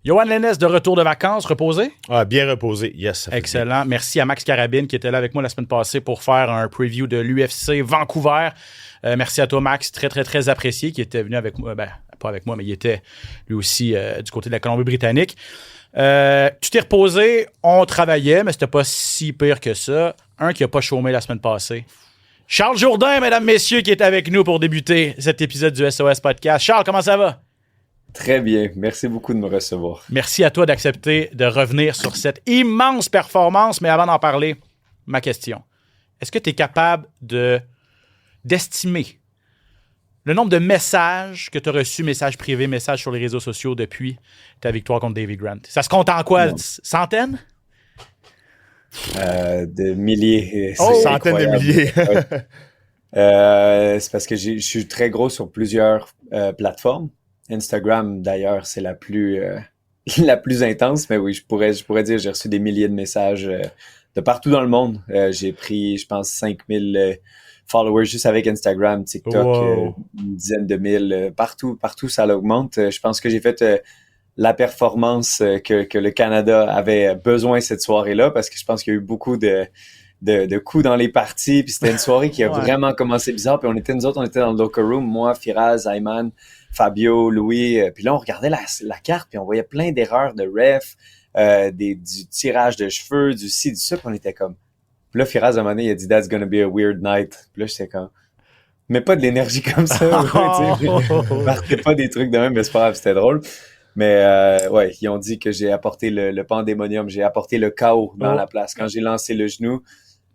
Yoann Lennes de retour de vacances, reposé? Ah, bien reposé, yes. Excellent. Merci à Max Carabine qui était là avec moi la semaine passée pour faire un preview de l'UFC Vancouver. Merci à toi, Max, très, très, très apprécié, qui était venu avec moi, pas avec moi, mais il était lui aussi du côté de la Colombie-Britannique. Tu t'es reposé, on travaillait, mais c'était pas si pire que ça. Un qui a pas chômé la semaine passée. Charles Jourdain, mesdames, messieurs, qui est avec nous pour débuter cet épisode du SOS Podcast. Charles, comment ça va? Très bien. Merci beaucoup de me recevoir. Merci à toi d'accepter de revenir sur cette immense performance. Mais avant d'en parler, ma question. Est-ce que tu es capable d'estimer le nombre de messages que tu as reçus, messages privés, messages sur les réseaux sociaux depuis ta victoire contre Davy Grant? Ça se compte en quoi? Non. Centaines? De milliers. Centaines de milliers. C'est parce que je suis très gros sur plusieurs plateformes. Instagram, d'ailleurs, c'est la plus intense. Mais oui, je pourrais dire j'ai reçu des milliers de messages de partout dans le monde. J'ai pris, je pense, 5000 followers juste avec Instagram, TikTok, une dizaine de mille. Partout, ça augmente. Je pense que j'ai fait la performance que le Canada avait besoin cette soirée-là parce que je pense qu'il y a eu beaucoup de coups dans les parties. Puis c'était une soirée qui a vraiment commencé bizarre. Puis nous autres, on était dans le locker room. Moi, Firas, Ayman, Fabio, Louis. Puis là, on regardait la carte, puis on voyait plein d'erreurs de ref, du tirage de cheveux, du ci, du ça. Puis on était comme... Puis là, Firas, à un moment donné, il a dit « That's gonna be a weird night ». Puis là, j'étais comme... Mais pas de l'énergie comme ça. Partez pas des trucs de même, mais c'est pas grave, c'était drôle. Mais ils ont dit que j'ai apporté le pandémonium, j'ai apporté le chaos dans la place. Quand j'ai lancé le genou,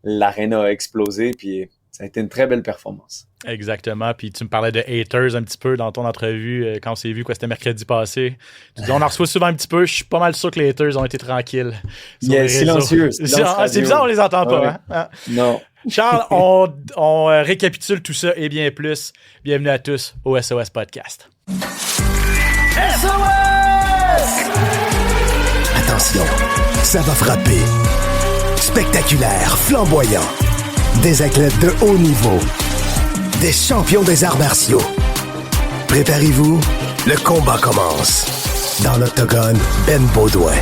l'aréna a explosé, puis ça a été une très belle performance. Exactement. Puis tu me parlais de haters un petit peu dans ton entrevue quand on s'est vu, c'était mercredi passé. Tu dis, on en reçoit souvent un petit peu. Je suis pas mal sûr que les haters ont été tranquilles. Silencieux. C'est bizarre, on les entend pas. Hein? Non. Charles, on récapitule tout ça et bien plus. Bienvenue à tous au SOS Podcast. SOS! Attention, ça va frapper. Spectaculaire, flamboyant. Des athlètes de haut niveau. Des champions des arts martiaux. Préparez-vous, le combat commence. Dans l'octogone, Ben Baudouin.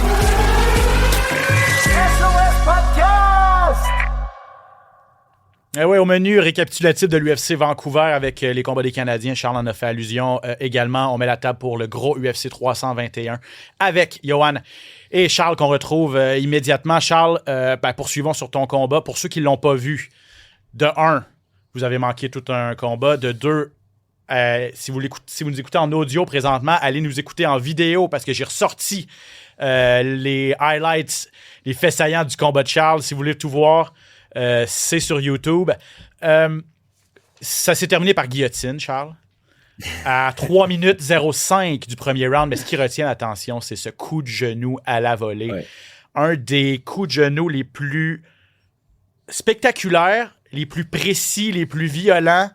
SOS Podcast! Oui, au menu récapitulatif de l'UFC Vancouver avec les combats des Canadiens. Charles en a fait allusion également. On met la table pour le gros UFC 321 avec Yoann et Charles qu'on retrouve immédiatement. Charles, poursuivons sur ton combat. Pour ceux qui ne l'ont pas vu, de 1, vous avez manqué tout un combat. De 2, si vous nous écoutez en audio présentement, allez nous écouter en vidéo parce que j'ai ressorti les highlights, les faits saillants du combat de Charles. Si vous voulez tout voir, c'est sur YouTube. Ça s'est terminé par guillotine, Charles. À 3 minutes 05 du premier round. Mais ce qui retient l'attention, c'est ce coup de genou à la volée. Ouais. Un des coups de genou les plus spectaculaires, les plus précis, les plus violents,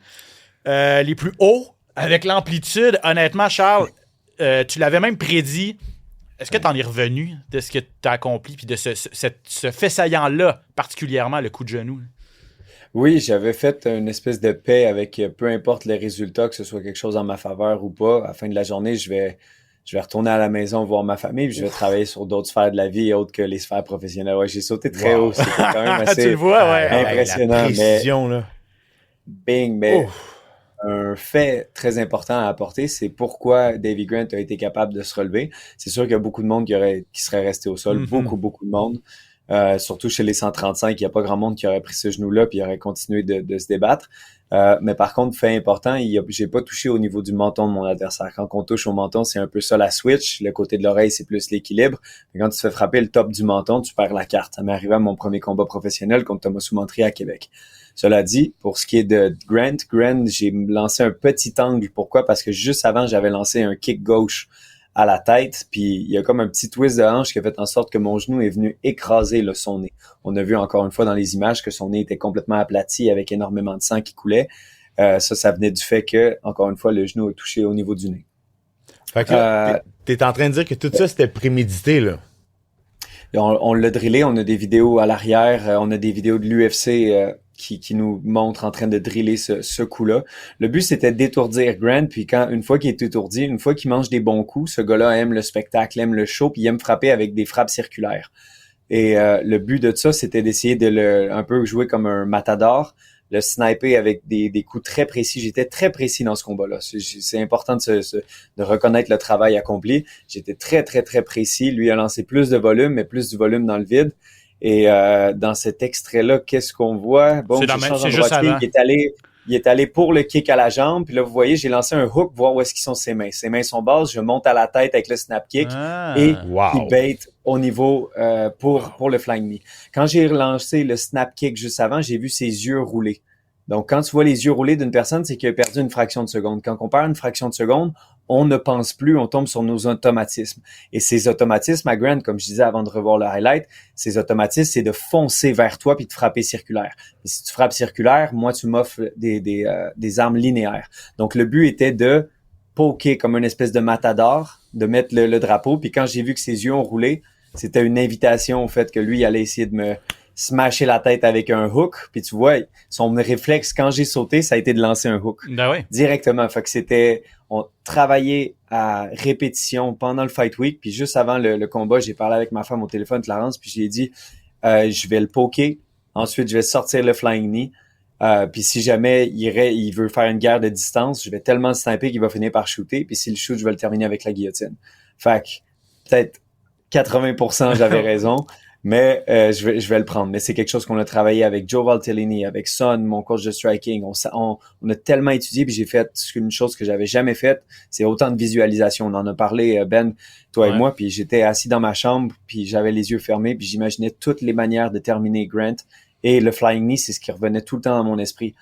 les plus hauts, avec l'amplitude. Honnêtement, Charles, tu l'avais même prédit. Est-ce que tu en es revenu de ce que tu as accompli puis de ce fait saillant-là, particulièrement le coup de genou? Oui, j'avais fait une espèce de paix avec peu importe les résultats, que ce soit quelque chose en ma faveur ou pas. À la fin de la journée, je vais retourner à la maison voir ma famille puis je vais travailler sur d'autres sphères de la vie autres que les sphères professionnelles. Ouais, j'ai sauté très haut. C'était quand même assez tu le vois, impressionnant. La précision, là. Bing, mais... Un fait très important à apporter, c'est pourquoi Davy Grant a été capable de se relever. C'est sûr qu'il y a beaucoup de monde qui serait resté au sol, beaucoup de monde. Surtout chez les 135, il n'y a pas grand monde qui aurait pris ce genou-là puis aurait continué de se débattre. Mais par contre, fait important, j'ai pas touché au niveau du menton de mon adversaire. Quand on touche au menton, c'est un peu ça la switch. Le côté de l'oreille, c'est plus l'équilibre. Mais quand tu te fais frapper le top du menton, tu perds la carte. Ça m'est arrivé à mon premier combat professionnel contre Thomas Soumentry à Québec. Cela dit, pour ce qui est de Grant, j'ai lancé un petit angle. Pourquoi? Parce que juste avant, j'avais lancé un kick gauche à la tête, puis il y a comme un petit twist de hanche qui a fait en sorte que mon genou est venu écraser son nez. On a vu encore une fois dans les images que son nez était complètement aplati avec énormément de sang qui coulait. Ça venait du fait que, encore une fois, le genou a touché au niveau du nez. Fait que là, t'es en train de dire que tout ça, c'était prémédité, là? On l'a drillé, on a des vidéos à l'arrière, on a des vidéos de l'UFC qui nous montre en train de driller ce coup-là. Le but, c'était d'étourdir Grant, puis une fois qu'il est étourdi, une fois qu'il mange des bons coups, ce gars-là aime le spectacle, aime le show, puis il aime frapper avec des frappes circulaires. Et le but de ça, c'était d'essayer de un peu jouer comme un matador, le sniper avec des coups très précis. J'étais très précis dans ce combat-là. C'est important de reconnaître le travail accompli. J'étais très, très, très précis. Lui a lancé plus de volume, mais plus du volume dans le vide. Et dans cet extrait-là, qu'est-ce qu'on voit? Bon, c'est juste avant. Il est allé pour le kick à la jambe. Puis là, vous voyez, j'ai lancé un hook, voir où est-ce qu'ils sont ses mains. Ses mains sont basses, je monte à la tête avec le snap kick et il bait au niveau pour le flying knee. Quand j'ai relancé le snap kick juste avant, j'ai vu ses yeux rouler. Donc, quand tu vois les yeux rouler d'une personne, c'est qu'il a perdu une fraction de seconde. Quand on perd une fraction de seconde, on ne pense plus, on tombe sur nos automatismes. Et ces automatismes, à Grant, comme je disais avant de revoir le highlight, ces automatismes, c'est de foncer vers toi puis de frapper circulaire. Et si tu frappes circulaire, moi, tu m'offres des armes linéaires. Donc, le but était de poker comme une espèce de matador, de mettre le drapeau. Puis quand j'ai vu que ses yeux ont roulé, c'était une invitation au fait que lui, il allait essayer de me smasher la tête avec un hook. Puis tu vois, son réflexe, quand j'ai sauté, ça a été de lancer un hook. Ben oui. Directement. Fait que on travaillait à répétition pendant le Fight Week. Puis juste avant le combat, j'ai parlé avec ma femme au téléphone, Clarence, puis je lui ai dit, je vais le poker. Ensuite, je vais sortir le flying knee. Puis si jamais il veut faire une guerre de distance, je vais tellement le sniper qu'il va finir par shooter. Puis s'il shoot, je vais le terminer avec la guillotine. Fait que peut-être 80% j'avais raison. Mais je vais le prendre. Mais c'est quelque chose qu'on a travaillé avec Joe Valtellini, avec Son, mon coach de striking. On a tellement étudié, puis j'ai fait une chose que j'avais jamais faite, c'est autant de visualisation. On en a parlé, Ben, toi et moi, puis j'étais assis dans ma chambre, puis j'avais les yeux fermés, puis j'imaginais toutes les manières de terminer Grant. Et le flying knee, c'est ce qui revenait tout le temps dans mon esprit.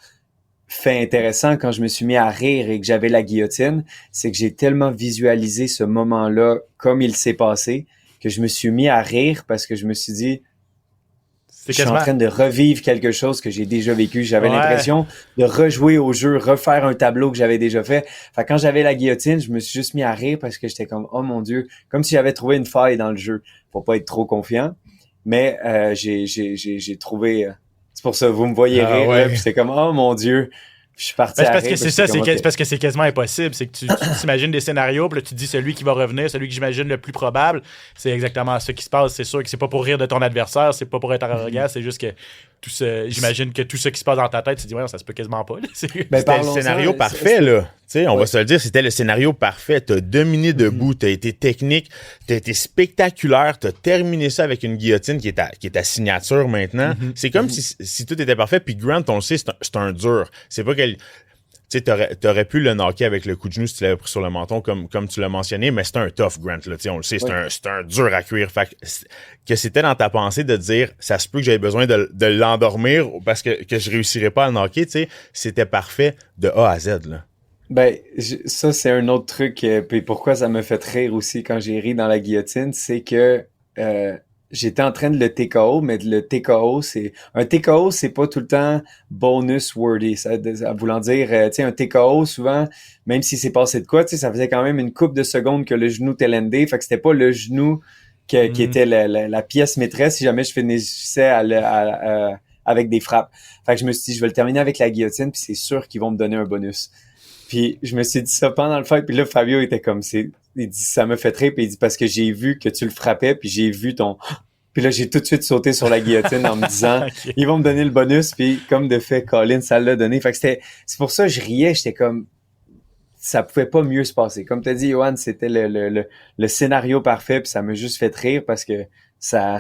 Fait intéressant, quand je me suis mis à rire et que j'avais la guillotine, c'est que j'ai tellement visualisé ce moment-là comme il s'est passé, que je me suis mis à rire parce que je me suis dit, je suis en train de revivre quelque chose que j'ai déjà vécu. J'avais l'impression de rejouer au jeu, refaire un tableau que j'avais déjà fait. Fait que quand j'avais la guillotine, je me suis juste mis à rire parce que j'étais comme, oh mon Dieu, comme si j'avais trouvé une faille dans le jeu. Faut pas être trop confiant. Mais j'ai trouvé... c'est pour ça, vous me voyez rire. Là, puis j'étais comme, oh mon Dieu. Je suis parti à rire. C'est parce que c'est quasiment impossible. C'est que tu t'imagines des scénarios, puis là, tu te dis celui qui va revenir, celui que j'imagine le plus probable. C'est exactement ce qui se passe. C'est sûr que c'est pas pour rire de ton adversaire, c'est pas pour être arrogant, c'est juste que j'imagine que tout ce qui se passe dans ta tête, tu te dis, ouais, ça se peut quasiment pas. C'était le scénario parfait, là. Tu sais, on va se le dire, c'était le scénario parfait. T'as dominé debout, t'as été technique, t'as été spectaculaire, t'as terminé ça avec une guillotine qui est ta signature maintenant. C'est comme si tout était parfait. Puis Grant, on le sait, c'est un dur. C'est pas qu'elle... Tu sais, t'aurais pu le knocker avec le coup de genou si tu l'avais pris sur le menton, comme tu l'as mentionné, mais c'est un tough Grant, là. Tu sais, on le sait, c'est un dur à cuire. Fait que c'était dans ta pensée de dire, ça se peut que j'avais besoin de l'endormir parce que je réussirais pas à le knocker, tu sais. C'était parfait de A à Z, là. Ben, ça, c'est un autre truc, puis pourquoi ça me fait rire aussi quand j'ai ri dans la guillotine, c'est que j'étais en train de le TKO, mais le TKO, un TKO, c'est pas tout le temps bonus worthy, ça voulant dire, tu sais, un TKO, souvent, même si c'est passé de quoi, tu sais, ça faisait quand même une couple de secondes que le genou était landé, fait que c'était pas le genou qui était la pièce maîtresse si jamais je finissais avec des frappes. Fait que je me suis dit, je vais le terminer avec la guillotine, puis c'est sûr qu'ils vont me donner un bonus. Puis je me suis dit ça pendant le fight, puis là Fabio était comme il dit ça me fait rire, puis il dit parce que j'ai vu que tu le frappais, puis j'ai vu puis là j'ai tout de suite sauté sur la guillotine en me disant okay. Ils vont me donner le bonus, puis comme de fait Colin ça l'a donné. Fait que c'est pour ça que je riais, j'étais comme ça pouvait pas mieux se passer. Comme t'as dit Johan, c'était le scénario parfait, puis ça m'a juste fait rire parce que ça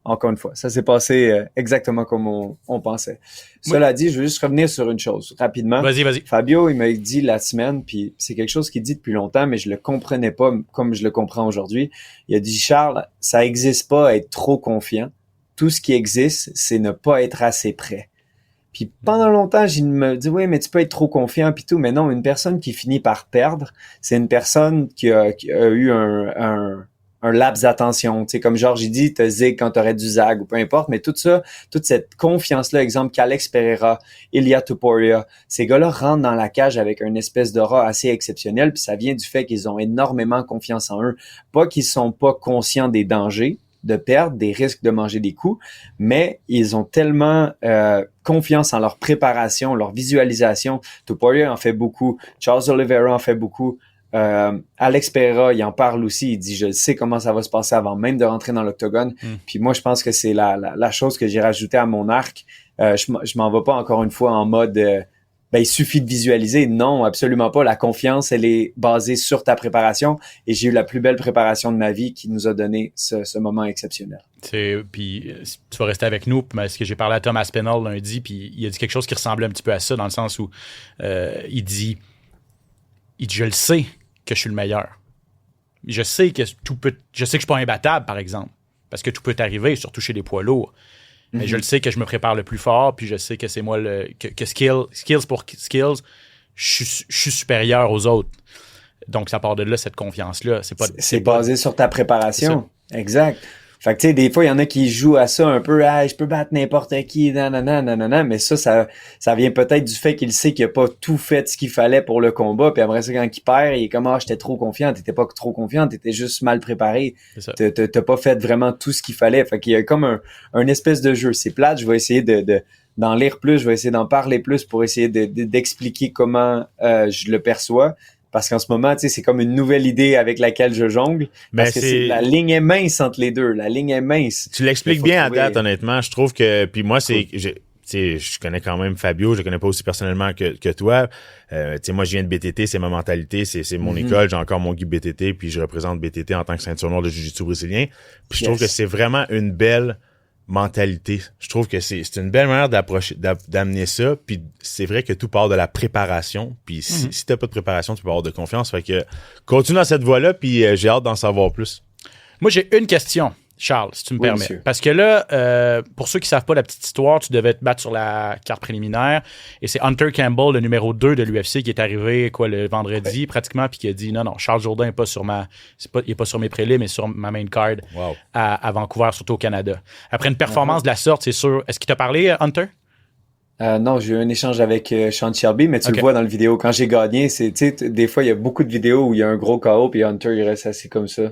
encore une fois, ça s'est passé exactement comme on pensait. Cela dit, je veux juste revenir sur une chose rapidement. Vas-y. Fabio, il m'a dit la semaine, puis c'est quelque chose qu'il dit depuis longtemps, mais je le comprenais pas comme je le comprends aujourd'hui. Il a dit, Charles, ça existe pas être trop confiant. Tout ce qui existe, c'est ne pas être assez prêt. Puis pendant longtemps, je me dis, oui, mais tu peux être trop confiant puis tout, mais non, une personne qui finit par perdre, c'est une personne qui a eu un laps d'attention, tu sais, comme genre j'ai dit, t'as zig quand t'aurais du zag ou peu importe, mais tout ça, toute cette confiance-là, exemple qu'Alex Pereira, Ilia Topuria, ces gars-là rentrent dans la cage avec une espèce d'aura assez exceptionnelle, puis ça vient du fait qu'ils ont énormément confiance en eux, pas qu'ils sont pas conscients des dangers de perdre, des risques de manger des coups, mais ils ont tellement confiance en leur préparation, leur visualisation. Topuria en fait beaucoup. Charles Oliveira en fait beaucoup. Alex Pereira, il en parle aussi. Il dit, je sais comment ça va se passer avant même de rentrer dans l'octogone. Puis moi, je pense que c'est la chose que j'ai rajoutée à mon arc. Je m'en vais pas encore une fois en mode il suffit de visualiser. Non, absolument pas. La confiance, elle est basée sur ta préparation. Et j'ai eu la plus belle préparation de ma vie qui nous a donné ce moment exceptionnel. Puis tu vas rester avec nous parce que j'ai parlé à Tom Aspinall lundi, puis il a dit quelque chose qui ressemblait un petit peu à ça, dans le sens où il dit je le sais que je suis le meilleur. Je sais que je sais que je suis pas imbattable, par exemple, parce que tout peut arriver, surtout chez les poids lourds. Mais je le sais que je me prépare le plus fort, puis je sais que c'est moi que skills pour skills, je suis supérieur aux autres. Donc ça part de là, cette confiance-là. C'est basé sur ta préparation. Exact. Fait que tu sais, des fois, il y en a qui jouent à ça un peu, je peux battre n'importe qui, nanana, mais ça vient peut-être du fait qu'il sait qu'il a pas tout fait ce qu'il fallait pour le combat, puis après ça, quand il perd, il est comme, j'étais trop confiant, t'étais pas trop confiant, t'étais juste mal préparé, t'as pas fait vraiment tout ce qu'il fallait, fait qu'il y a comme un espèce de jeu, c'est plate, je vais essayer d'en lire plus, je vais essayer d'en parler plus pour essayer d'expliquer comment je le perçois. Parce qu'en ce moment, tu sais, c'est comme une nouvelle idée avec laquelle je jongle. Parce que la ligne est mince entre les deux. La ligne est mince. Tu l'expliques bien à date, honnêtement. Je trouve que... Puis moi, je connais quand même Fabio. Je le connais pas aussi personnellement que toi. Tu sais, moi, je viens de BTT. C'est ma mentalité. C'est mon école. J'ai encore mon guide BTT. Puis je représente BTT en tant que ceinture noire de jiu-jitsu brésilien. Puis je trouve que c'est vraiment une belle mentalité. Je trouve que c'est une belle manière d'amener ça. Puis c'est vrai que tout part de la préparation. Puis si t'as pas de préparation, tu peux avoir de confiance. Fait que continue dans cette voie-là, puis j'ai hâte d'en savoir plus. Moi, j'ai une question, Charles, si tu me permets. Monsieur. Parce que là, pour ceux qui savent pas la petite histoire, tu devais te battre sur la carte préliminaire. Et c'est Hunter Campbell, le numéro 2 de l'UFC, qui est arrivé le vendredi pratiquement, puis qui a dit non, Charles Jourdain n'est pas sur il est pas sur mes prélims, mais sur ma main card à Vancouver, surtout au Canada. Après une performance de la sorte, c'est sûr. Est-ce qu'il t'a parlé, Hunter? Non, j'ai eu un échange avec Sean Shelby, mais tu le vois dans la vidéo. Quand j'ai gagné, des fois, il y a beaucoup de vidéos où il y a un gros KO, puis Hunter, il reste assis comme ça.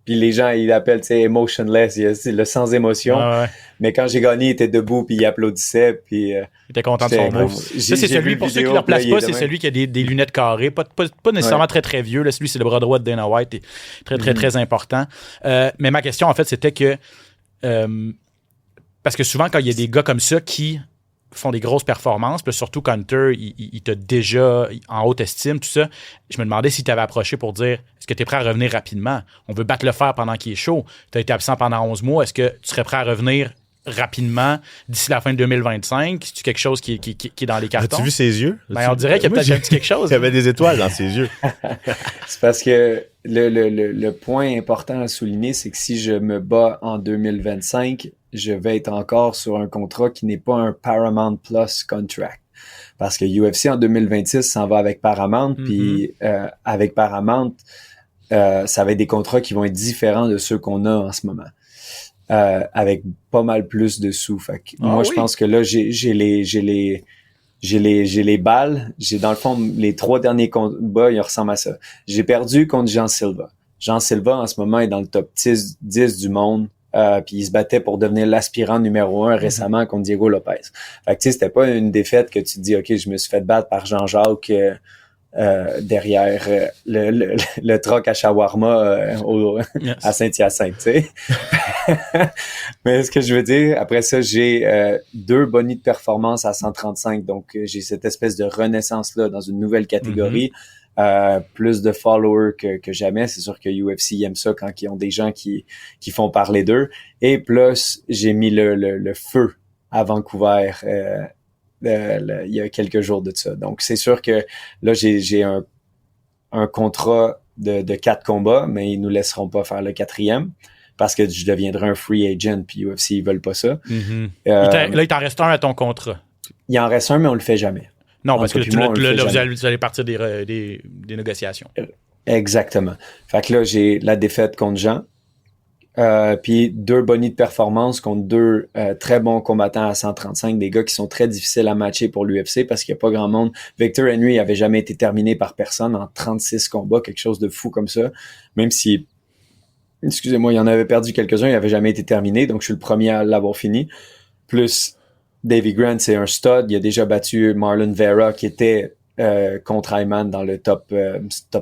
Puis les gens, ils l'appellent, tu sais, emotionless, c'est le sans émotion. Ouais. Mais quand j'ai gagné, il était debout, puis il applaudissait, puis... il était content de son move. Ça, c'est celui, pour ceux qui ne le replacent pas, c'est celui qui a des lunettes carrées, pas nécessairement très, très vieux. Là, celui, c'est le bras droit de Dana White, très, très, très important. Mais ma question, en fait, c'était que... parce que souvent, quand il y a des gars comme ça qui font des grosses performances, puis surtout quand Hunter, il t'a déjà en haute estime, tout ça, je me demandais si tu avais approché pour dire, est-ce que tu es prêt à revenir rapidement? On veut battre le fer pendant qu'il est chaud. Tu as été absent pendant 11 mois. Est-ce que tu serais prêt à revenir rapidement d'ici la fin de 2025? C'est-tu quelque chose qui est dans les cartons? As-tu vu ses yeux? On dirait qu'il y a peut-être un petit quelque chose. Il y avait des étoiles dans ses yeux. C'est parce que le point important à souligner, c'est que si je me bats en 2025, je vais être encore sur un contrat qui n'est pas un Paramount Plus contract. Parce que UFC en 2026 s'en va avec Paramount, puis avec Paramount, ça va être des contrats qui vont être différents de ceux qu'on a en ce moment. Avec pas mal plus de sous. Fait que je pense que là, j'ai les balles. J'ai, dans le fond, les 3 derniers combats, ils ressemblent à ça. J'ai perdu contre Jean Silva. Jean Silva, en ce moment, est dans le top 10 du monde. Puis il se battait pour devenir l'aspirant numéro 1 récemment contre Diego Lopez. Fait que tu sais, c'était pas une défaite que tu te dis, OK, je me suis fait battre par Jean-Jacques derrière le troc à shawarma à Saint-Hyacinthe, tu sais. Mais ce que je veux dire, après ça, j'ai 2 bonnies de performance à 135. Donc, j'ai cette espèce de renaissance-là dans une nouvelle catégorie. Plus de followers que jamais. C'est sûr que UFC aime ça quand ils ont des gens qui font parler d'eux. Et plus, j'ai mis le feu à Vancouver il y a quelques jours de ça. Donc, c'est sûr que là, j'ai un contrat de 4 combats, mais ils nous laisseront pas faire le 4e parce que je deviendrai un free agent, puis UFC, ils veulent pas ça. Là, il t'en reste un à ton contrat. Il en reste un, mais on le fait jamais. Non, parce que vous allez partir des négociations. Exactement. Fait que là, j'ai la défaite contre Jean, puis 2 bonnies de performance contre 2 très bons combattants à 135, des gars qui sont très difficiles à matcher pour l'UFC parce qu'il n'y a pas grand monde. Victor Henry avait jamais été terminé par personne en 36 combats, quelque chose de fou comme ça. Même si, excusez-moi, il en avait perdu quelques-uns, il n'avait jamais été terminé, donc je suis le premier à l'avoir fini. Plus Davy Grant, c'est un stud. Il a déjà battu Marlon Vera, qui était contre Hyman dans le top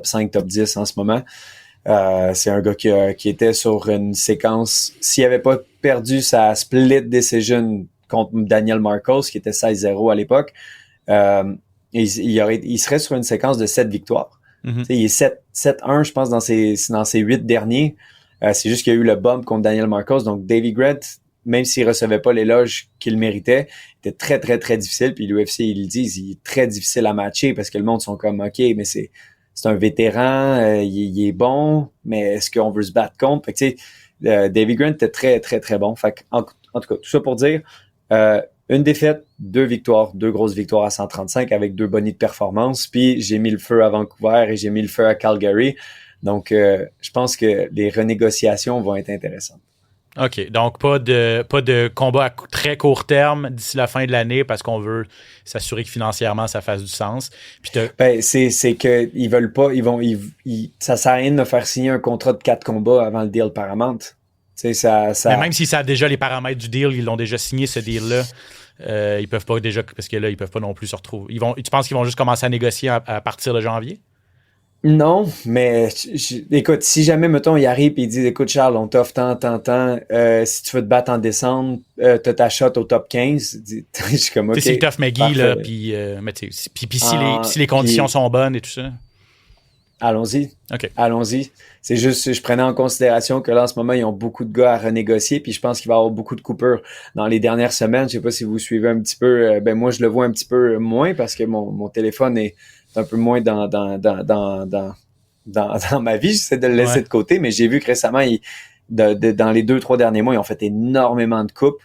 5, top 10 en ce moment. C'est un gars qui était sur une séquence. S'il avait pas perdu sa split decision contre Daniel Marcos, qui était 16-0 à l'époque, il serait sur une séquence de 7 victoires. Mm-hmm. Il est 7-1, je pense, dans ses 8 derniers. C'est juste qu'il y a eu le bump contre Daniel Marcos. Donc, Davy Grant, même s'il recevait pas l'éloge qu'il méritait, était très, très, très difficile. Puis l'UFC, ils le disent, il est très difficile à matcher parce que le monde sont comme, OK, mais c'est un vétéran, il est bon, mais est-ce qu'on veut se battre contre? Fait que, tu sais, Davy Grant était très, très, très bon. Fait que, en tout cas, tout ça pour dire, une défaite, 2 victoires, 2 grosses victoires à 135 avec 2 bonnies de performance. Puis j'ai mis le feu à Vancouver et j'ai mis le feu à Calgary. Donc, je pense que les renégociations vont être intéressantes. OK. Donc, pas de combat à très court terme d'ici la fin de l'année parce qu'on veut s'assurer que financièrement, ça fasse du sens. Puis c'est que ils veulent pas, ça sert à rien de me faire signer un contrat de 4 combats avant le deal Paramount. Mais même si ça a déjà les paramètres du deal, ils l'ont déjà signé ce deal-là, ils peuvent pas déjà, parce que là, ils peuvent pas non plus se retrouver. Tu penses qu'ils vont juste commencer à négocier à partir de janvier? Non, mais écoute, si jamais, mettons, il arrive et il dit, écoute, Charles, on t'offre tant, si tu veux te battre en décembre, t'as ta shot au top 15. Je suis comme, OK. C'est tough McGee, là, puis si les conditions sont bonnes et tout ça. Allons-y. OK. Allons-y. C'est juste, je prenais en considération que là, en ce moment, ils ont beaucoup de gars à renégocier, puis je pense qu'il va y avoir beaucoup de coupures dans les dernières semaines. Je sais pas si vous suivez un petit peu. Moi, je le vois un petit peu moins parce que mon téléphone est un peu moins dans ma vie. J'essaie de le laisser de côté, mais j'ai vu que récemment, dans les 2-3 derniers mois, ils ont fait énormément de coupes.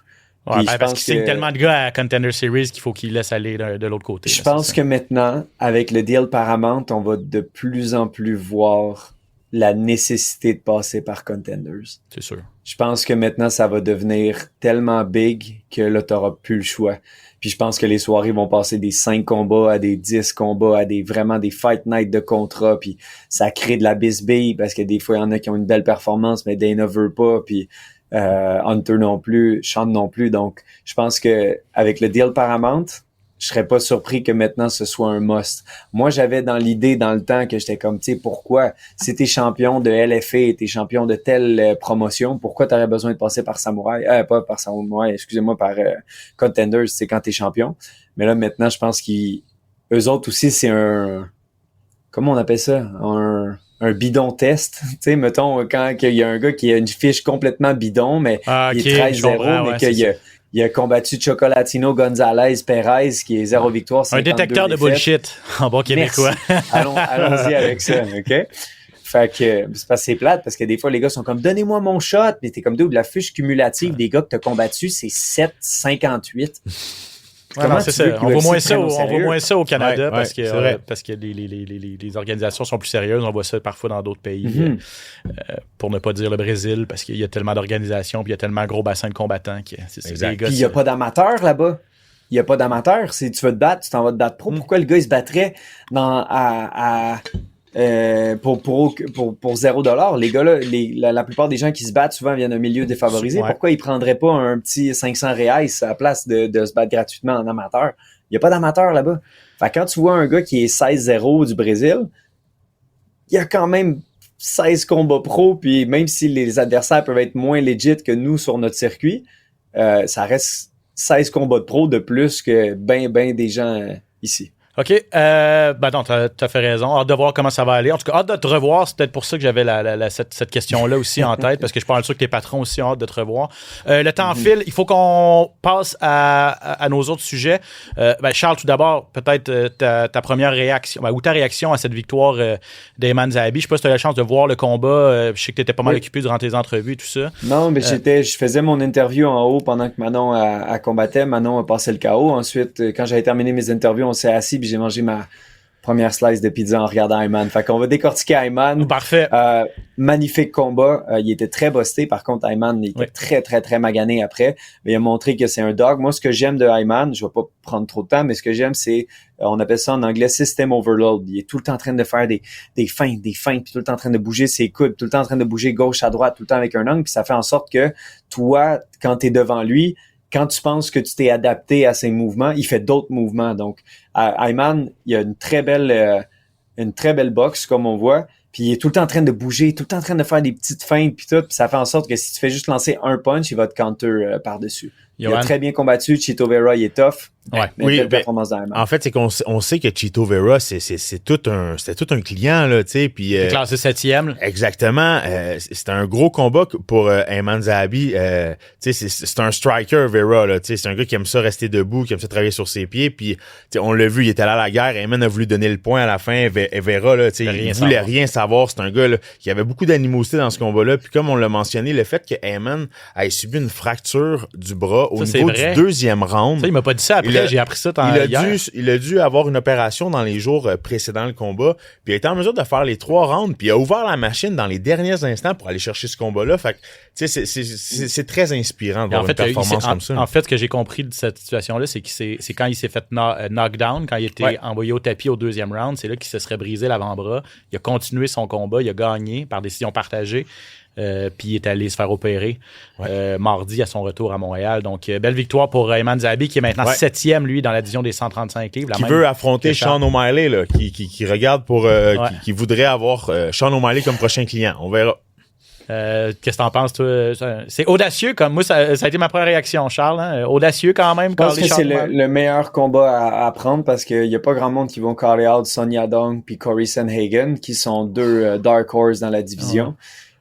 Ouais, parce qu'ils signent tellement de gars à Contender Series qu'il faut qu'ils laissent aller de l'autre côté. Je pense que maintenant, avec le deal Paramount, on va de plus en plus voir la nécessité de passer par Contenders. C'est sûr. Je pense que maintenant, ça va devenir tellement big que là, t'auras plus le choix. Puis je pense que les soirées vont passer des 5 combats à des 10 combats, à vraiment des fight nights de contrat, puis ça crée de la bisbille parce que des fois, il y en a qui ont une belle performance, mais Dana veut pas, puis Hunter non plus, Sean non plus. Donc, je pense que avec le deal Paramount, je serais pas surpris que maintenant ce soit un must. Moi, j'avais dans l'idée dans le temps que j'étais comme, tu sais, pourquoi si t'es champion de LFA, t'es champion de telle promotion, pourquoi t'aurais besoin de passer par Samouraï, pas par Samouraï, excusez-moi, par Contenders, c'est quand t'es champion. Mais là, maintenant, je pense eux autres aussi, c'est comment on appelle ça? Un bidon test. Tu sais, mettons, quand il y a un gars qui a une fiche complètement bidon, mais il est 13-0, mais qu'il a combattu Chocolatino Gonzalez Perez, qui est 0 victoire. Un détecteur de bullshit, en bon québécois. Allons-y avec ça, OK? Fait que c'est parce que c'est plate, parce que des fois, les gars sont comme, donnez-moi mon shot, mais t'es comme, de la fiche cumulative des gars que t'as combattu, c'est 7,58. Ouais, c'est ça. On voit moins ça au Canada parce que les organisations sont plus sérieuses. On voit ça parfois dans d'autres pays, pour ne pas dire le Brésil, parce qu'il y a tellement d'organisations puis il y a tellement un gros bassin de combattants. Puis il n'y a pas d'amateurs là-bas. Il n'y a pas d'amateurs. Si tu veux te battre, tu t'en vas te battre pro. Pourquoi le gars il se battrait pour $0? Les gars là, la plupart des gens qui se battent souvent viennent d'un milieu défavorisé. Pourquoi ils prendraient pas un petit 500 reais à la place de se battre gratuitement en amateur? Il n'y a pas d'amateur là-bas. Fait que quand tu vois un gars qui est 16-0 du Brésil, il y a quand même 16 combats pro, puis même si les adversaires peuvent être moins legit que nous sur notre circuit, ça reste 16 combats de pro de plus que ben des gens ici. OK. Non, t'as fait raison. Hâte de voir comment ça va aller. En tout cas, hâte de te revoir. C'est peut-être pour ça que j'avais cette question-là aussi en tête, parce que je parle sûr que tes patrons aussi ont hâte de te revoir. Le temps file. Il faut qu'on passe à nos autres sujets. Charles, tout d'abord, peut-être ta première réaction, ou ta réaction à cette victoire d'Ayman Zahabi. Je sais pas si tu as eu la chance de voir le combat. Je sais que tu étais pas mal occupé durant tes entrevues et tout ça. Non, mais je faisais mon interview en haut pendant que Manon a combattait. Manon a passé le KO. Ensuite, quand j'avais terminé mes interviews, on s'est assis puis j'ai mangé ma première slice de pizza en regardant Ayman. Fait qu'on va décortiquer Ayman. Parfait. Magnifique combat. Il était très busté. Par contre, Ayman, il était très, très, très magané après. Mais il a montré que c'est un dog. Moi, ce que j'aime de Ayman, je vais pas prendre trop de temps, mais ce que j'aime, c'est, on appelle ça en anglais system overload. Il est tout le temps en train de faire des feintes, puis tout le temps en train de bouger ses coudes, tout le temps en train de bouger gauche à droite, tout le temps avec un angle, puis ça fait en sorte que toi, quand t'es devant lui, quand tu penses que tu t'es adapté à ses mouvements, il fait d'autres mouvements. Donc, Ayman, il a une très belle boxe, comme on voit. Puis il est tout le temps en train de bouger, tout le temps en train de faire des petites feintes, puis tout. Puis ça fait en sorte que si tu fais juste lancer un punch, il va te counter par-dessus. Il a très bien combattu. Chito Vera, il est tough. Ouais. Oui, performance d'Ayman. En fait, c'est qu'on sait que Chito Vera, c'était tout un client, là, tu sais. Puis classé 7e. Exactement. C'était un gros combat pour Ayman Zahabi. Tu sais, c'est un striker, Vera, là. Tu sais, c'est un gars qui aime ça rester debout, qui aime ça travailler sur ses pieds. Puis, tu sais, on l'a vu, il était allé à la guerre. Ayman a voulu donner le point à la fin. Vera, là, tu sais, il voulait rien savoir. C'est un gars là, qui avait beaucoup d'animosité dans ce combat-là. Puis, comme on l'a mentionné, le fait que Ayman ait subi une fracture du bras au niveau du deuxième round. Ça, il m'a pas dit ça après. J'ai appris ça hier. Il a dû avoir une opération dans les jours précédents le combat, puis il a été en mesure de faire les 3 rounds, puis il a ouvert la machine dans les derniers instants pour aller chercher ce combat-là. Fait que, tu sais, c'est très inspirant de voir une performance comme ça. En fait, ce que j'ai compris de cette situation-là, c'est quand il s'est fait knockdown, quand il était envoyé au tapis au deuxième round, c'est là qu'il se serait brisé l'avant-bras. Il a continué son combat, il a gagné par décision partagée. Puis il est allé se faire opérer mardi à son retour à Montréal. Donc, belle victoire pour Ayman Zahabi, qui est maintenant 7e, lui, dans la division des 135 livres. Qui veut affronter Sean O'Malley, là, qui regarde pour... qui voudrait avoir Sean O'Malley comme prochain client. On verra. Qu'est-ce que t'en penses, toi? C'est audacieux, comme moi, ça a été ma première réaction, Charles. Hein? Audacieux quand même. Je pense que c'est le meilleur combat à prendre parce qu'il n'y a pas grand monde qui vont caller out Sonia Dong puis Corey Sandhagen, qui sont deux Dark Horse dans la division.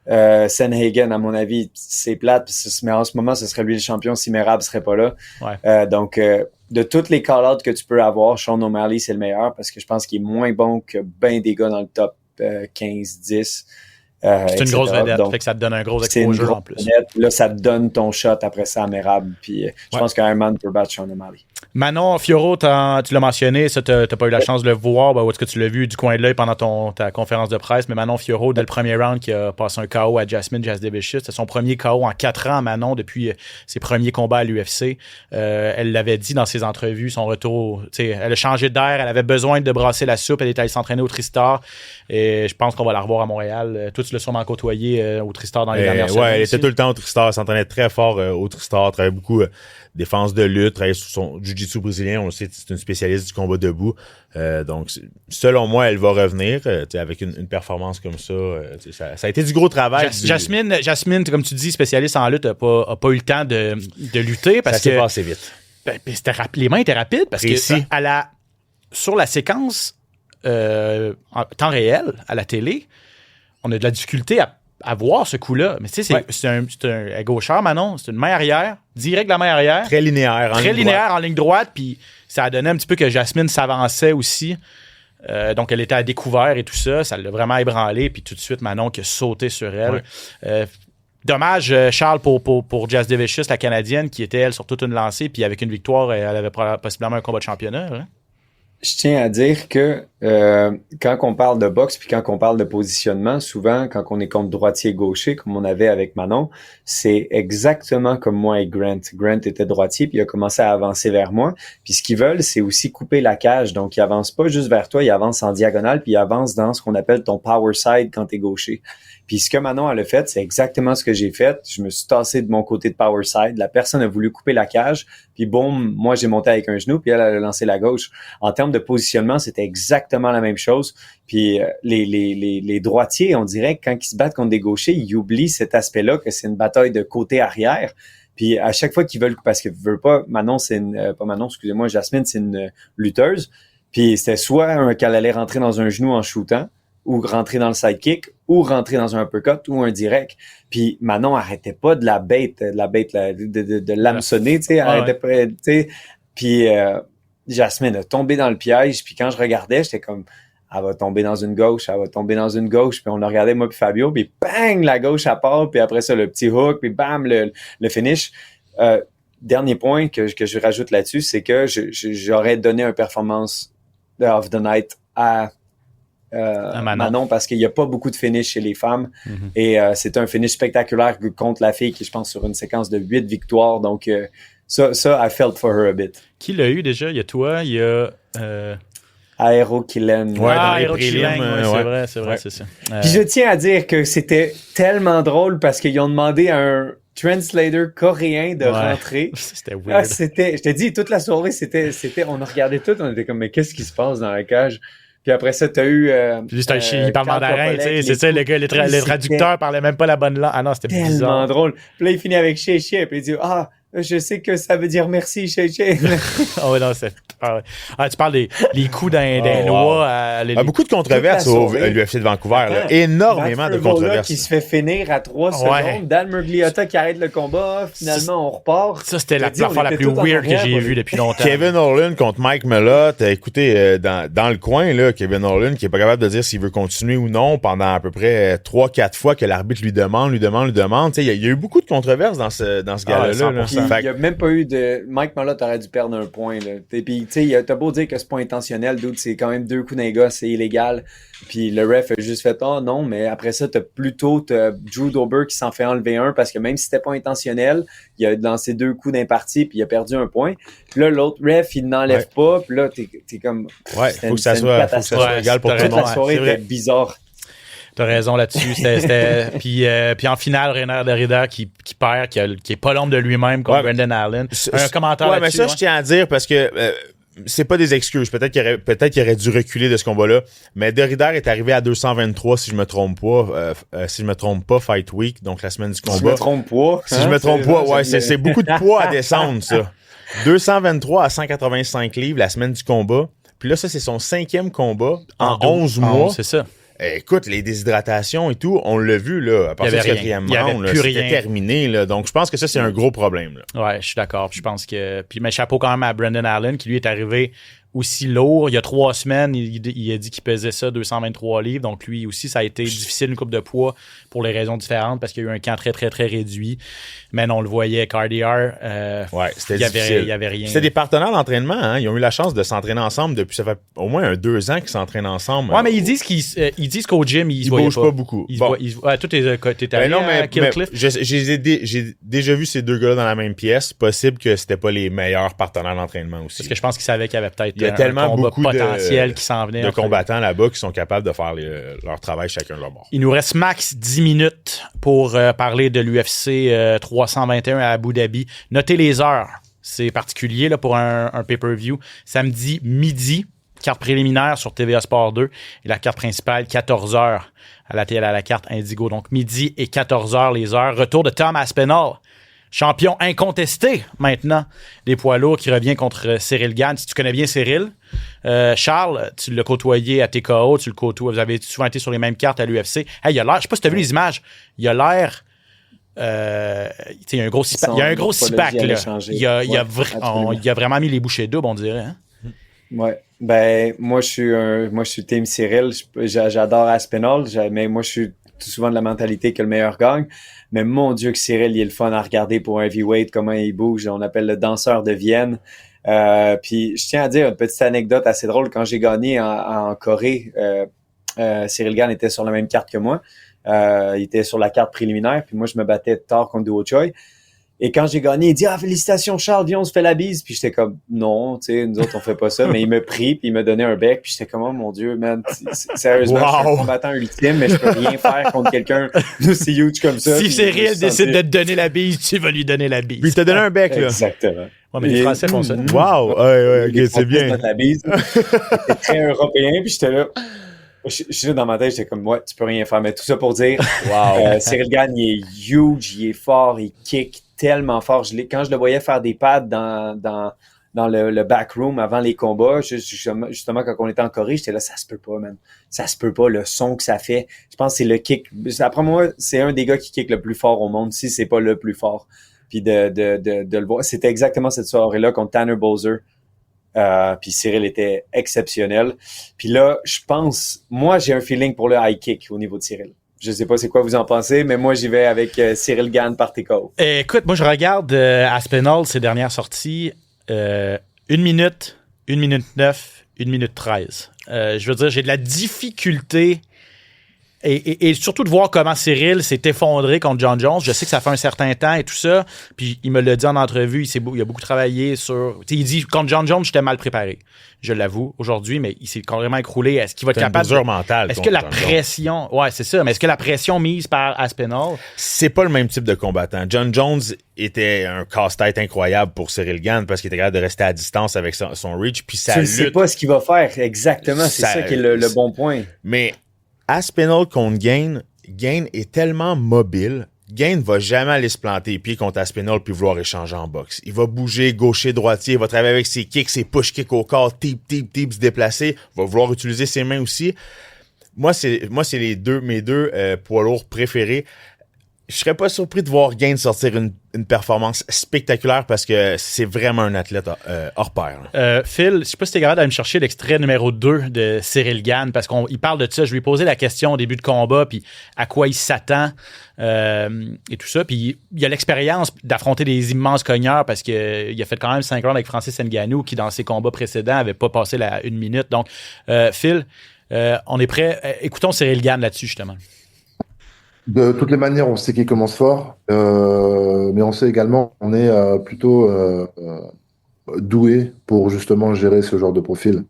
Sandhagen, à mon avis, c'est plate, mais en ce moment, ce serait lui le champion si Merab serait pas là. Donc, de toutes les call-outs que tu peux avoir, Sean O'Malley, c'est le meilleur parce que je pense qu'il est moins bon que ben des gars dans le top 15-10. C'est une grosse vedette, fait que ça te donne un gros exposure en plus. Vedette. Là, ça te donne ton shot après ça à Merab. Puis je pense qu'Ayman peut battre Sean O'Malley. Manon Fiorot, tu l'as mentionné, ça, t'as pas eu la chance de le voir, ou est-ce que tu l'as vu du coin de l'œil pendant ta conférence de presse, mais Manon Fiorot, dès le premier round, qui a passé un KO à Jasmine Jasdebishus, c'est son premier KO en 4 ans, Manon, depuis ses premiers combats à l'UFC. Elle l'avait dit dans ses entrevues, son retour, elle a changé d'air, elle avait besoin de brasser la soupe, elle est allée s'entraîner au Tristar, et je pense qu'on va la revoir à Montréal. Toi, tu l'as sûrement côtoyé au Tristar dans les dernières semaines. Elle était tout le temps au Tristar, elle s'entraînait très fort au Tristar, travaillait beaucoup défense de lutte, travaillait sur son jiu-jitsu brésilien, on le sait, c'est une spécialiste du combat debout. Donc, selon moi, elle va revenir avec une performance comme ça. Ça a été du gros travail. Jasmine, comme tu dis, spécialiste en lutte, n'a pas eu le temps de lutter. Parce ça s'est passé vite. Les mains étaient rapides parce que sur la séquence en temps réel, à la télé, on a de la difficulté à voir ce coup-là. Mais tu sais, c'est un gaucheur, Manon. C'est une main arrière, direct la main arrière. Très linéaire en ligne droite. Puis ça a donné un petit peu que Jasmine s'avançait aussi. Donc, elle était à découvert et tout ça. Ça l'a vraiment ébranlé. Puis tout de suite, Manon qui a sauté sur elle. Dommage, Charles, pour Jasdebishus, la Canadienne, qui était, elle, sur toute une lancée. Puis avec une victoire, elle avait possiblement un combat de championnat. Hein? Je tiens à dire que quand on parle de boxe puis quand on parle de positionnement, souvent quand on est contre droitier-gaucher, comme on avait avec Manon, c'est exactement comme moi et Grant. Grant était droitier puis il a commencé à avancer vers moi. Puis ce qu'ils veulent, c'est aussi couper la cage. Donc, ils avancent pas juste vers toi, ils avancent en diagonale puis ils avancent dans ce qu'on appelle ton power side quand t'es gaucher. Puis ce que Manon elle a fait, c'est exactement ce que j'ai fait. Je me suis tassé de mon côté de power side. La personne a voulu couper la cage. Puis boum, moi j'ai monté avec un genou. Puis elle a lancé la gauche. En termes de positionnement, c'était exactement la même chose. Puis les droitiers, on dirait que quand ils se battent contre des gauchers, ils oublient cet aspect-là, que c'est une bataille de côté-arrière. Puis à chaque fois qu'ils veulent, parce qu'ils veulent pas, Manon, Jasmine, c'est une lutteuse. Puis c'était soit qu'elle allait rentrer dans un genou en shootant, ou rentrer dans le sidekick, ou rentrer dans un uppercut, ou un direct. Puis Manon arrêtait pas de de l'hameçonner, tu sais, arrêtait pas, tu sais. Puis Jasmine a tombé dans le piège, puis quand je regardais, j'étais comme, elle va tomber dans une gauche, puis on a regardé, moi puis Fabio, puis bang, la gauche à part, puis après ça, le petit hook, puis bam, le finish. Dernier point que je rajoute là-dessus, c'est que j'aurais donné un performance of the night à Manon parce qu'il n'y a pas beaucoup de finish chez les femmes et c'est un finish spectaculaire contre la fille qui je pense sur une séquence de 8 victoires donc ça I felt for her a bit. Qui l'a eu déjà? Il y a toi, il y a Aero Killen. Dans les prélims, c'est vrai, c'est ça. Puis je tiens à dire que c'était tellement drôle parce qu'ils ont demandé à translator coréen de rentrer. C'était weird. Je t'ai dit, toute la soirée, on a regardé tout, on était comme, mais qu'est-ce qui se passe dans la cage? Puis après ça, t'as eu... Lui, c'est un chien, il parle mandarin, tu sais, c'est ça, le gars, les traducteurs parlaient même pas la bonne langue. Ah non, c'était bizarre. Tellement drôle. Puis là, il finit avec Shea, puis il dit, je sais que ça veut dire merci, Shea. Ah ouais, non, c'est... tu parles des coups d'un noix. Beaucoup de controverses à l'UFC de Vancouver. Là. Énormément de controverses. Qui se fait finir à 3 secondes. Dan Miragliotta qui arrête le combat. Finalement, on repart. Ça, c'était l'affaire la plus weird que j'ai vue depuis longtemps. Kevin Holland contre Mike Malott. Écoutez, dans le coin, là, Kevin Holland qui est pas capable de dire s'il veut continuer ou non pendant à peu près 3-4 fois que l'arbitre lui demande. Il y a eu beaucoup de controverses dans ce gars-là. Il n'y a même pas eu de... Mike Malott aurait dû perdre un point. Là. Puis, tu sais, t'as beau dire que c'est pas intentionnel, dude, c'est quand même 2 coups d'un gars, c'est illégal. Puis le ref a juste fait « Oh non », mais après ça, t'as Drew Dober qui s'en fait enlever un parce que même si c'était pas intentionnel, il a lancé 2 coups d'imparti puis il a perdu un point. Puis là, l'autre ref, il n'enlève pas. Puis là, t'es comme... Ouais, faut que ça soit égal pour tout le monde. La soirée était bizarre. T'as raison là-dessus. Puis en finale, Reiner Derrida qui perd, qui est pas l'ombre de lui-même contre Brendan Allen. Un commentaire là-dessus. Mais ça, je tiens à dire parce que c'est pas des excuses. Peut-être qu'il aurait dû reculer de ce combat-là. Mais Derrida est arrivé à 223, si je me trompe pas, Fight Week, donc la semaine du combat. Si je me trompe pas. Si je me trompe pas, ouais, c'est beaucoup de poids à descendre, ça. 223 à 185 livres la semaine du combat. Puis là, ça, c'est son 5e combat en 11 mois. C'est ça. Écoute, les déshydratations et tout, on l'a vu, là, à partir du 4e round, c'était terminé, là. Donc, je pense que ça, c'est un gros problème, là. Ouais, je suis d'accord. Je pense que... Puis, mais chapeau quand même à Brendan Allen, qui lui est arrivé aussi lourd. Il y a 3 semaines, il a dit qu'il pesait ça, 223 livres. Donc, lui aussi, ça a été difficile, une coupe de poids, pour les raisons différentes, parce qu'il y a eu un camp très, très, très réduit. Mais non, on le voyait, Cardiar, c'était difficile. Il y avait rien. C'était des partenaires d'entraînement, hein. Ils ont eu la chance de s'entraîner ensemble depuis, ça fait au moins 2 ans qu'ils s'entraînent ensemble. Ouais, mais ils disent qu'au gym, ils bougent pas beaucoup. Tout est allé à Killcliff. J'ai déjà vu ces 2 gars-là dans la même pièce. Possible que c'était pas les meilleurs partenaires d'entraînement aussi. Parce que je pense qu'ils savaient qu'il y avait peut-être il y a tellement beaucoup potentiel qui s'en venait. De combattants là-bas qui sont capables de faire leur travail chacun de leur bord. Il nous reste max 10 minutes pour parler de l'UFC 321 à Abu Dhabi. Notez les heures. C'est particulier là, pour un pay-per-view. Samedi midi, carte préliminaire sur TVA Sport 2 et la carte principale 14h à la carte Indigo. Donc midi et 14h les heures. Retour de Tom Aspinall. Champion incontesté maintenant des poids lourds qui revient contre Cyril Gane. Si tu connais bien Cyril, Charles, tu l'as côtoyé à TKO, tu le côtoies, vous avez souvent été sur les mêmes cartes à l'UFC. Hey, il a l'air, je sais pas si tu as vu les images, il a l'air, il y a un gros six-pack là. Il a vraiment mis les bouchées doubles, on dirait. Hein? Ouais. Ben, moi, je suis team Cyril. J'adore Aspinall, mais moi, je suis tout souvent de la mentalité que le meilleur gagne. Mais mon Dieu que Cyril, il est le fun à regarder pour un heavyweight, comment il bouge. On appelle le danseur de Vienne. Puis je tiens à dire une petite anecdote assez drôle. Quand j'ai gagné en Corée, Cyril Gane était sur la même carte que moi. Il était sur la carte préliminaire. Puis moi, je me battais tard contre Duo Choi. Et quand j'ai gagné, il dit « Ah, félicitations Charles, viens, on se fait la bise. » Puis j'étais comme « Non, tu sais, nous autres, on fait pas ça. » Mais il me prie, puis il me donnait un bec. Puis j'étais comme « Oh mon Dieu, man, sérieusement, je suis un combattant ultime, mais je peux rien faire contre quelqu'un d'aussi huge comme ça. » Si Cyril décide de te donner la bise, tu vas lui donner la bise. Puis il t'a donné un bec, là. Exactement. Ouais, mais les Français font ça. Wow! Ouais, ok, c'est bien. La bise. C'était très européen, puis j'étais là... Je suis là dans ma tête, j'étais comme, ouais, tu peux rien faire. Mais tout ça pour dire, Cyril Gane, il est huge, il est fort, il kick tellement fort. Quand je le voyais faire des pads dans le backroom avant les combats, justement, quand on était en Corée, j'étais là, ça se peut pas, man. Ça se peut pas, le son que ça fait. Je pense que c'est le kick. Après moi, c'est un des gars qui kick le plus fort au monde, si c'est pas le plus fort. Puis de le voir. C'était exactement cette soirée-là contre Tanner Bowser. Puis Cyril était exceptionnel. Puis là, je pense, moi, j'ai un feeling pour le high kick au niveau de Cyril. Je sais pas c'est quoi vous en pensez, mais moi, j'y vais avec Cyril Gane par TKO. Écoute, moi, je regarde Aspinall, ses dernières sorties. 1 minute, 1 minute 9, 1 minute 13. Je veux dire, j'ai de la difficulté Et surtout de voir comment Cyril s'est effondré contre John Jones. Je sais que ça fait un certain temps et tout ça. Puis il me l'a dit en entrevue, il a beaucoup travaillé sur... Il dit, contre John Jones, j'étais mal préparé. Je l'avoue aujourd'hui, mais il s'est carrément écroulé. Est-ce qu'il va être capable... C'est une mesure mentale. Est-ce que la pression... Ouais, c'est ça. Mais est-ce que la pression mise par Aspinall... C'est pas le même type de combattant. John Jones était un casse-tête incroyable pour Cyril Gane parce qu'il était capable de rester à distance avec son reach. Puis tu ne sais pas ce qu'il va faire. Exactement. C'est ça qui est le bon point. Mais... Aspinall contre Gane est tellement mobile. Gane va jamais aller se planter les pieds contre Aspinall puis vouloir échanger en boxe. Il va bouger gaucher, droitier, il va travailler avec ses kicks, ses push kicks au corps, tip, se déplacer, va vouloir utiliser ses mains aussi. Moi, c'est mes deux poids lourds préférés. Je serais pas surpris de voir Gane sortir une performance spectaculaire parce que c'est vraiment un athlète hors pair. Phil, je sais pas si t'es capable d'aller me chercher l'extrait numéro 2 de Cyril Gane parce qu'il parle de ça. Je lui ai posé la question au début de combat puis à quoi il s'attend et tout ça. Puis il a l'expérience d'affronter des immenses cogneurs parce qu'il a fait quand même 5 rounds avec Francis Ngannou qui, dans ses combats précédents, avait pas passé la 1 minute. Donc, Phil, on est prêt. Écoutons Cyril Gane là-dessus, justement. De toutes les manières, on sait qu'il commence fort, mais on sait également qu'on est plutôt doué pour justement gérer ce genre de profil.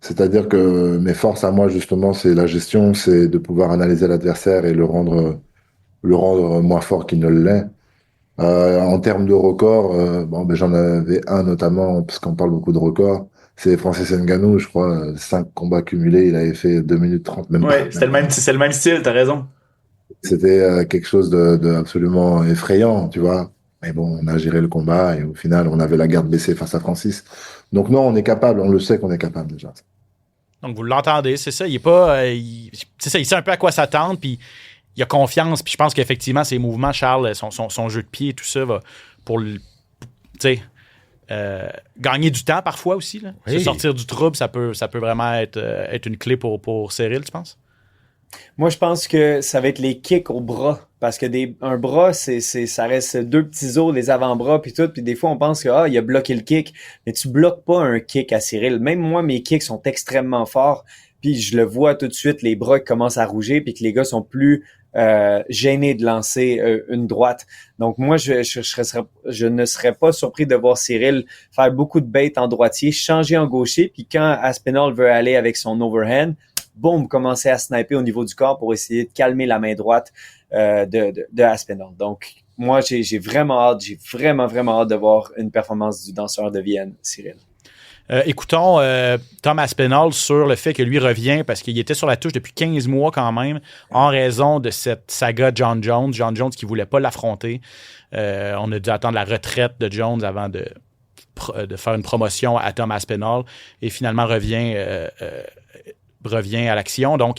C'est-à-dire que mes forces à moi, justement, c'est la gestion, c'est de pouvoir analyser l'adversaire et le rendre moins fort qu'il ne l'est. En termes de records, j'en avais un notamment, parce qu'on parle beaucoup de records, c'est Francis Ngannou, je crois, 5 combats cumulés, il avait fait 2 minutes 30 même. Ouais, c'est le même style, t'as raison. C'était quelque chose de absolument effrayant, tu vois. Mais bon, on a géré le combat et au final, on avait la garde baissée face à Francis. Donc non, on est capable, on le sait qu'on est capable déjà. Donc vous l'entendez, c'est ça. Il est pas, c'est ça, il sait un peu à quoi s'attendre, puis il a confiance. Puis je pense qu'effectivement, ses mouvements, Charles, son jeu de pied, tout ça va pour gagner du temps parfois aussi. Là. Oui. Se sortir du trouble, ça peut vraiment être une clé pour Cyril, tu penses? Moi, je pense que ça va être les kicks au bras. Parce que un bras, ça reste 2 petits os, les avant-bras, puis tout. Puis des fois, on pense que il a bloqué le kick. Mais tu bloques pas un kick à Cyril. Même moi, mes kicks sont extrêmement forts. Puis je le vois tout de suite, les bras qui commencent à rougir, puis que les gars sont plus gênés de lancer une droite. Donc moi, je ne serais pas surpris de voir Cyril faire beaucoup de bait en droitier, changer en gaucher, puis quand Aspinall veut aller avec son overhand, boum, commencer à sniper au niveau du corps pour essayer de calmer la main droite de Aspinall. Donc, moi, j'ai vraiment hâte de voir une performance du danseur de Vienne, Cyril. Écoutons Tom Aspinall sur le fait que lui revient parce qu'il était sur la touche depuis 15 mois quand même en raison de cette saga John Jones. John Jones qui ne voulait pas l'affronter. On a dû attendre la retraite de Jones avant de faire une promotion à Tom Aspinall et finalement revient à l'action. Donc,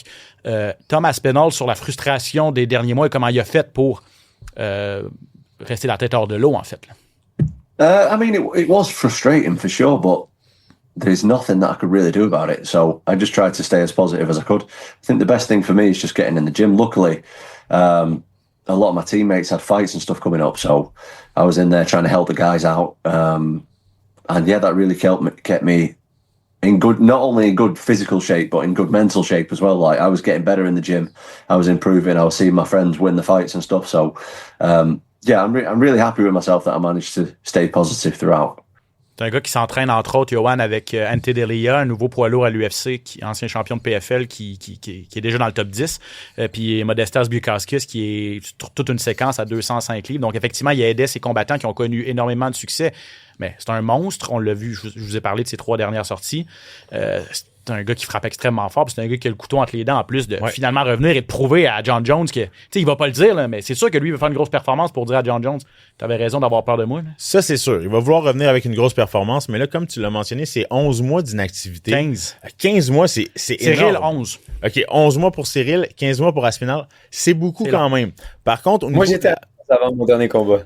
Tom Aspinall sur la frustration des derniers mois et comment il a fait pour rester la tête hors de l'eau, en fait. I mean, it was frustrating for sure, but there's nothing that I could really do about it. So I just tried to stay as positive as I could. I think the best thing for me is just getting in the gym. Luckily, a lot of my teammates had fights and stuff coming up, so I was in there trying to help the guys out. And yeah, that really kept me in good, not only in good physical shape, but in good mental shape as well. Like I was getting better in the gym, I was improving, I was seeing my friends win the fights and stuff. So yeah, I'm really happy with myself that I managed to stay positive throughout. C'est un gars qui s'entraîne, entre autres, Johan, avec Ante Delia, un nouveau poids lourd à l'UFC, ancien champion de PFL, qui est déjà dans le top 10. Puis Modestas Bukauskas, qui est toute une séquence à 205 livres. Donc, effectivement, il aidait ses combattants qui ont connu énormément de succès. Mais c'est un monstre. On l'a vu, je vous ai parlé de ses 3 dernières sorties. C'est un gars qui frappe extrêmement fort. Puis c'est un gars qui a le couteau entre les dents en plus de finalement revenir et de prouver à John Jones que, tu sais, il va pas le dire, là, mais c'est sûr que lui, il va faire une grosse performance pour dire à John Jones, t'avais raison d'avoir peur de moi. Là. Ça, c'est sûr. Il va vouloir revenir avec une grosse performance. Mais là, comme tu l'as mentionné, c'est 11 mois d'inactivité. 15 mois, c'est Cyril, énorme. 11. OK, 11 mois pour Cyril, 15 mois pour Aspinall. C'est beaucoup quand même. Par contre, moi, j'étais avant mon dernier combat.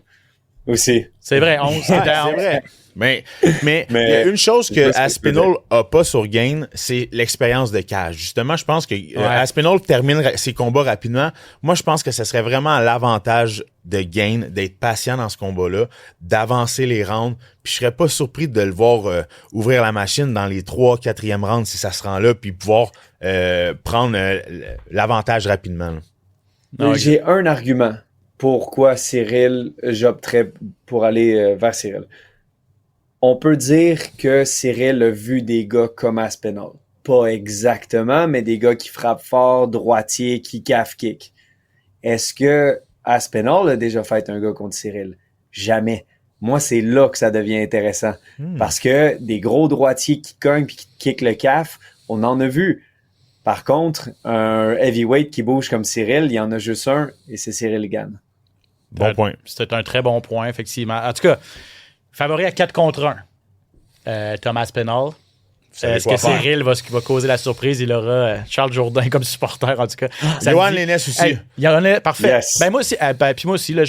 Aussi. C'est vrai, 11. C'était Ah, c'est 11. vrai. Mais il y a une chose que Aspinall a pas sur Gain, c'est l'expérience de cage. Justement, je pense que Aspinall termine ses combats rapidement. Moi, je pense que ce serait vraiment l'avantage de Gain d'être patient dans ce combat-là, d'avancer les rounds. Puis je serais pas surpris de le voir ouvrir la machine dans les 3, 4e rounds si ça se rend là, puis pouvoir prendre l'avantage rapidement. J'ai un argument pourquoi j'opterais pour aller vers Cyril. On peut dire que Cyril a vu des gars comme Aspinall. Pas exactement, mais des gars qui frappent fort, droitier, qui calf kick. Est-ce que Aspinall a déjà fait un gars contre Cyril? Jamais. Moi, c'est là que ça devient intéressant. Parce que des gros droitiers qui cognent puis qui kick le calf, on en a vu. Par contre, un heavyweight qui bouge comme Cyril, il y en a juste un, et c'est Cyril Gane. Bon point. C'était un très bon point, effectivement. En tout cas, favori à 4 contre 1. Thomas Aspinall. Est-ce que Cyril va causer la surprise? Il aura Charles Jourdain comme supporter, en tout cas. Yohan Lennes aussi. Parfait. Yes. Ben moi aussi, puis moi aussi, là,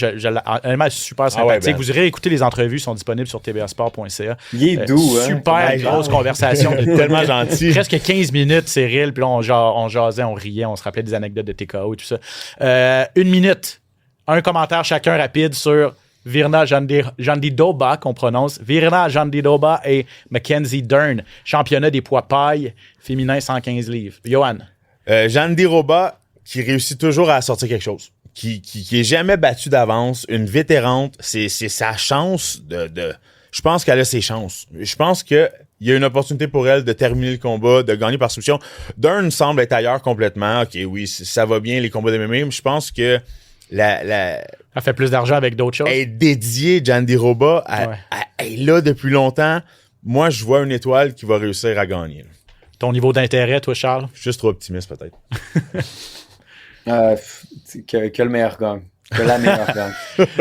honnêtement, super sympathique. Vous irez écouter les entrevues, sont disponibles sur tbasport.ca. Il est doux, hein? Super grosse conversation. Tellement gentil. Presque 15 minutes, Cyril, puis là, on jasait, on riait, on se rappelait des anecdotes de TKO et tout ça. 1 minute, un commentaire chacun rapide sur Virna Jandiroba, qu'on prononce. Virna Jandiroba et Mackenzie Dern, championnat des poids paille féminin 115 livres. Yohan. Jandiroba, qui réussit toujours à sortir quelque chose. Qui est jamais battu d'avance. Une vétérante, c'est sa chance de... Je pense qu'elle a ses chances. Je pense que il y a une opportunité pour elle de terminer le combat, de gagner par soumission. Dern semble être ailleurs complètement. OK, oui, ça va bien, les combats de MMA, mais je pense que elle fait plus d'argent avec d'autres choses. Elle est dédiée, Jandiroba. Elle est là depuis longtemps. Moi, je vois une étoile qui va réussir à gagner. Ton niveau d'intérêt, toi, Charles? Je suis juste trop optimiste, peut-être. Que le meilleur gagne. Que la meilleure gagne.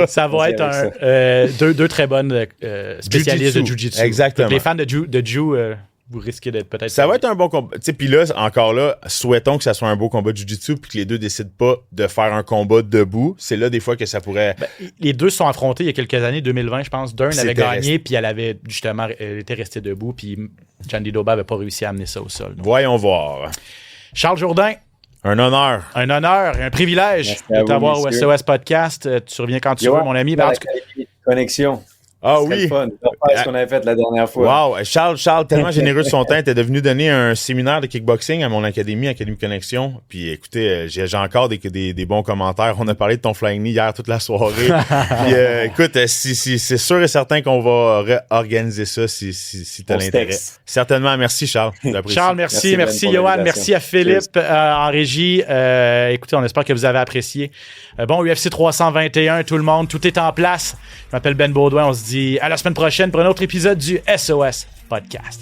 Ça va être deux très bonnes spécialistes de Jiu-Jitsu. Exactement. Donc, les fans de Jiu, vous risquez d'être peut-être... Ça va être un bon combat. Puis là, encore là, souhaitons que ça soit un beau combat de Jiu-Jitsu puis que les deux décident pas de faire un combat debout. C'est là des fois que ça pourrait... les deux se sont affrontés il y a quelques années, 2020, je pense. Dern avait gagné, puis elle avait justement été restée debout, puis Jandiroba n'avait pas réussi à amener ça au sol. Donc. Voyons voir. Charles Jourdain. Un honneur. Un honneur, un privilège de t'avoir au SOS Podcast. Tu reviens quand tu veux, mon ami. Connexion. Ah oui. Fun. Ce qu'on avait fait la dernière fois. Wow. Charles, tellement généreux de son temps, était devenu donner un séminaire de kickboxing à mon Académie Connexion. Puis écoutez, j'ai encore des bons commentaires. On a parlé de ton flying knee hier toute la soirée. Puis écoute, c'est sûr et certain qu'on va réorganiser ça si tu as l'intérêt. Certainement. Merci, Charles. Charles, merci Yohan. Merci à Philippe en régie. Écoutez, on espère que vous avez apprécié. Bon, UFC 321, tout le monde, tout est en place. Je m'appelle Ben Baudouin. On se dit à la semaine prochaine pour un autre épisode du SOS Podcast.